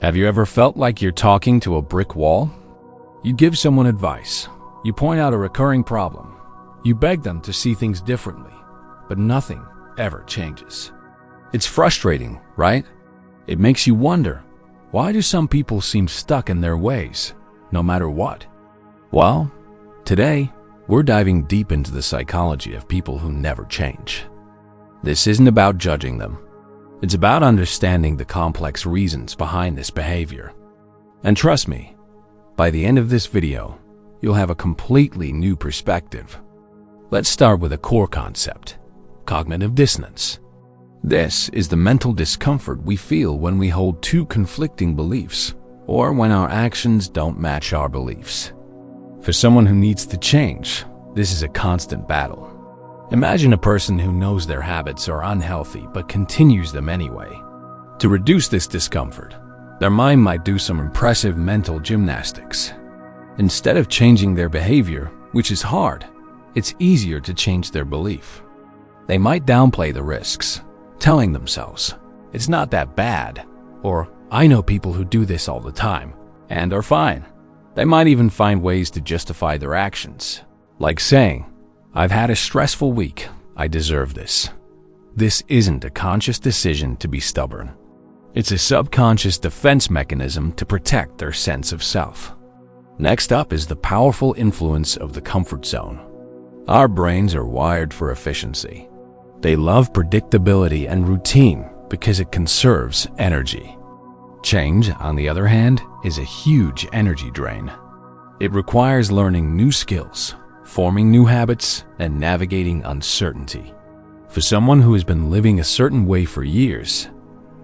Have you ever felt like you're talking to a brick wall? You give someone advice. You point out a recurring problem. You beg them to see things differently, but nothing ever changes. It's frustrating, right? It makes you wonder, why do some people seem stuck in their ways, no matter what? Well, today, we're diving deep into the psychology of people who never change. This isn't about judging them. It's about understanding the complex reasons behind this behavior. And trust me, by the end of this video, you'll have a completely new perspective. Let's start with a core concept: cognitive dissonance. This is the mental discomfort we feel when we hold two conflicting beliefs, or when our actions don't match our beliefs. For someone who needs to change, this is a constant battle. Imagine a person who knows their habits are unhealthy but continues them anyway. To reduce this discomfort, their mind might do some impressive mental gymnastics. Instead of changing their behavior, which is hard, it's easier to change their belief. They might downplay the risks, telling themselves, "It's not that bad," or "I know people who do this all the time and are fine." They might even find ways to justify their actions, like saying, "I've had a stressful week, I deserve this." This isn't a conscious decision to be stubborn. It's a subconscious defense mechanism to protect their sense of self. Next up is the powerful influence of the comfort zone. Our brains are wired for efficiency. They love predictability and routine because it conserves energy. Change, on the other hand, is a huge energy drain. It requires learning new skills, forming new habits, and navigating uncertainty. For someone who has been living a certain way for years,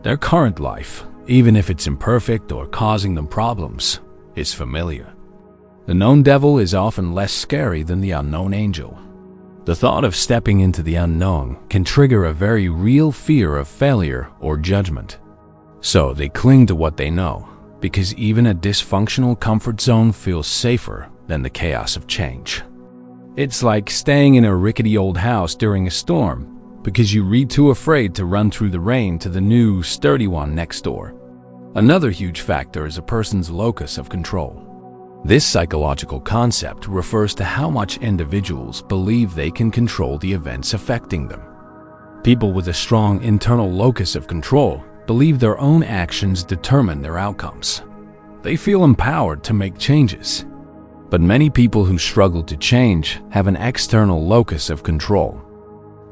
their current life, even if it's imperfect or causing them problems, is familiar. The known devil is often less scary than the unknown angel. The thought of stepping into the unknown can trigger a very real fear of failure or judgment. So they cling to what they know, because even a dysfunctional comfort zone feels safer than the chaos of change. It's like staying in a rickety old house during a storm because you read too afraid to run through the rain to the new, sturdy one next door. Another huge factor is a person's locus of control. This psychological concept refers to how much individuals believe they can control the events affecting them. People with a strong internal locus of control believe their own actions determine their outcomes. They feel empowered to make changes. But many people who struggle to change have an external locus of control.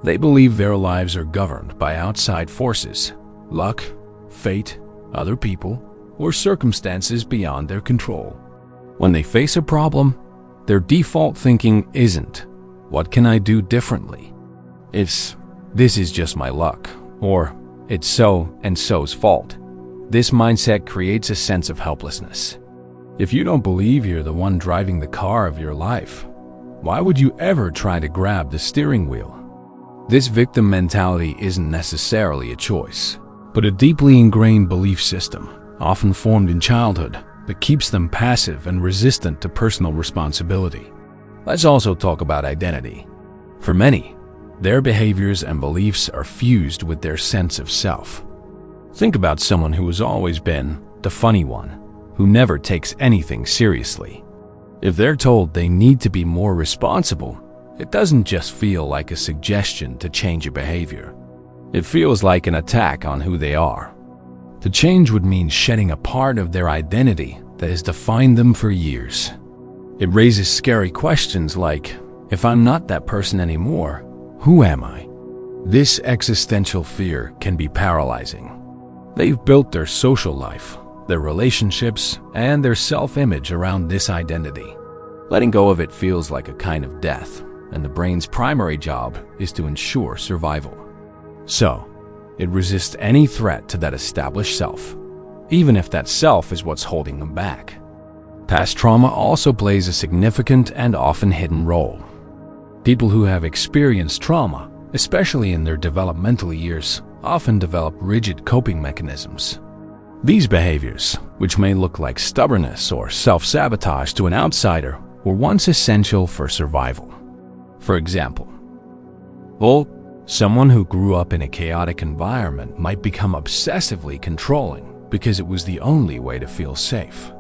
They believe their lives are governed by outside forces, luck, fate, other people, or circumstances beyond their control. When they face a problem, their default thinking isn't, "What can I do differently?" It's, "This is just my luck," or "It's so and so's fault." This mindset creates a sense of helplessness. If you don't believe you're the one driving the car of your life, why would you ever try to grab the steering wheel? This victim mentality isn't necessarily a choice, but a deeply ingrained belief system, often formed in childhood, that keeps them passive and resistant to personal responsibility. Let's also talk about identity. For many, their behaviors and beliefs are fused with their sense of self. Think about someone who has always been the funny one, who never takes anything seriously. If they're told they need to be more responsible, it doesn't just feel like a suggestion to change a behavior. It feels like an attack on who they are. To change would mean shedding a part of their identity that has defined them for years. It raises scary questions like, if I'm not that person anymore, who am I? This existential fear can be paralyzing. They've built their social life, their relationships, and their self-image around this identity. Letting go of it feels like a kind of death, and the brain's primary job is to ensure survival. So, it resists any threat to that established self, even if that self is what's holding them back. Past trauma also plays a significant and often hidden role. People who have experienced trauma, especially in their developmental years, often develop rigid coping mechanisms. These behaviors, which may look like stubbornness or self-sabotage to an outsider, were once essential for survival. For example, someone who grew up in a chaotic environment might become obsessively controlling because it was the only way to feel safe.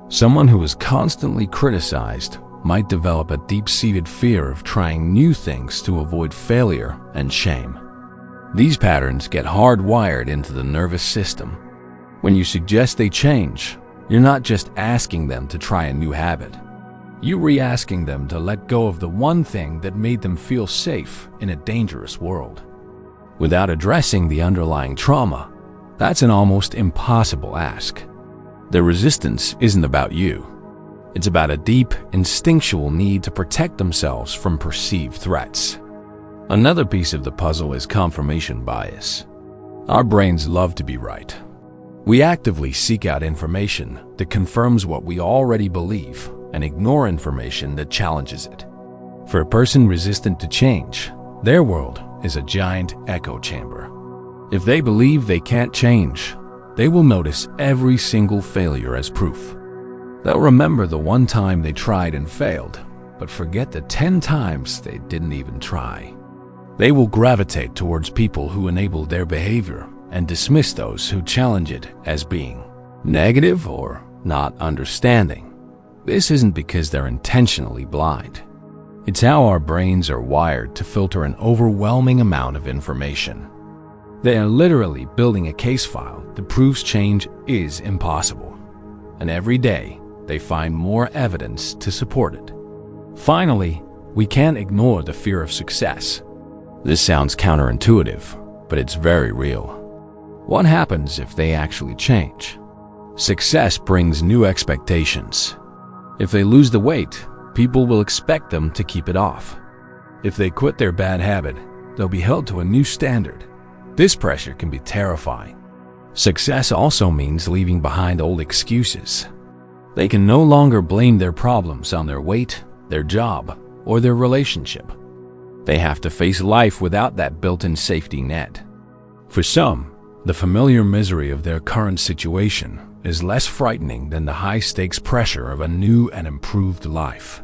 Someone who is constantly criticized might develop a deep-seated fear of trying new things to avoid failure and shame. These patterns get hardwired into the nervous system. When you suggest they change, you're not just asking them to try a new habit. You're re-asking them to let go of the one thing that made them feel safe in a dangerous world. Without addressing the underlying trauma, that's an almost impossible ask. The resistance isn't about you. It's about a deep, instinctual need to protect themselves from perceived threats. Another piece of the puzzle is confirmation bias. Our brains love to be right. We actively seek out information that confirms what we already believe and ignore information that challenges it. For a person resistant to change, their world is a giant echo chamber. If they believe they can't change, they will notice every single failure as proof. They'll remember the one time they tried and failed, but forget the 10 times they didn't even try. They will gravitate towards people who enable their behavior and dismiss those who challenge it as being negative or not understanding. This isn't because they're intentionally blind. It's how our brains are wired to filter an overwhelming amount of information. They are literally building a case file that proves change is impossible. And every day, they find more evidence to support it. Finally, we can't ignore the fear of success. This sounds counterintuitive, but it's very real. What happens if they actually change? Success brings new expectations. If they lose the weight, people will expect them to keep it off. If they quit their bad habit, they'll be held to a new standard. This pressure can be terrifying. Success also means leaving behind old excuses. They can no longer blame their problems on their weight, their job, or their relationship. They have to face life without that built-in safety net. For some, the familiar misery of their current situation is less frightening than the high-stakes pressure of a new and improved life.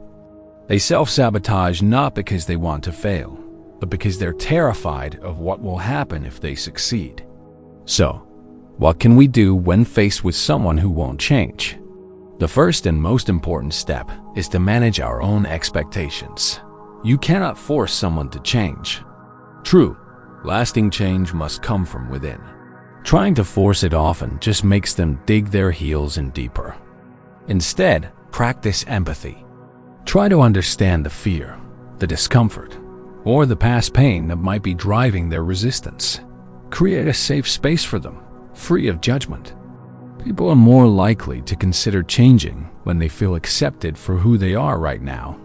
They self-sabotage not because they want to fail, but because they're terrified of what will happen if they succeed. So, what can we do when faced with someone who won't change? The first and most important step is to manage our own expectations. You cannot force someone to change. True, lasting change must come from within. Trying to force it often just makes them dig their heels in deeper. Instead, practice empathy. Try to understand the fear, the discomfort, or the past pain that might be driving their resistance. Create a safe space for them, free of judgment. People are more likely to consider changing when they feel accepted for who they are right now,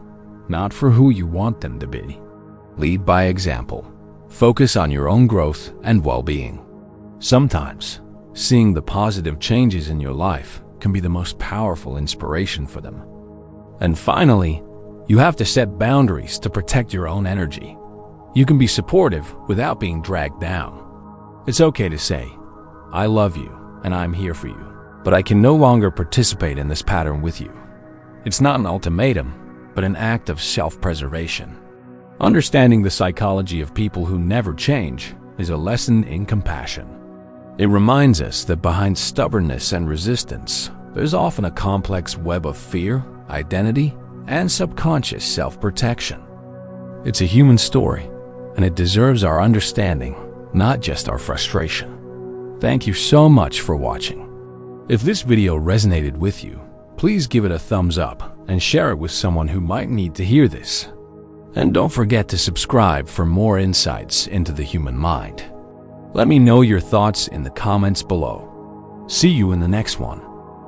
not for who you want them to be. Lead by example. Focus on your own growth and well-being. Sometimes, seeing the positive changes in your life can be the most powerful inspiration for them. And finally, you have to set boundaries to protect your own energy. You can be supportive without being dragged down. It's okay to say, "I love you and I'm here for you, but I can no longer participate in this pattern with you." It's not an ultimatum, but an act of self-preservation. Understanding the psychology of people who never change is a lesson in compassion. It reminds us that behind stubbornness and resistance, there's often a complex web of fear, identity, and subconscious self-protection. It's a human story, and it deserves our understanding, not just our frustration. Thank you so much for watching. If this video resonated with you, please give it a thumbs up and share it with someone who might need to hear this. And don't forget to subscribe for more insights into the human mind. Let me know your thoughts in the comments below. See you in the next one.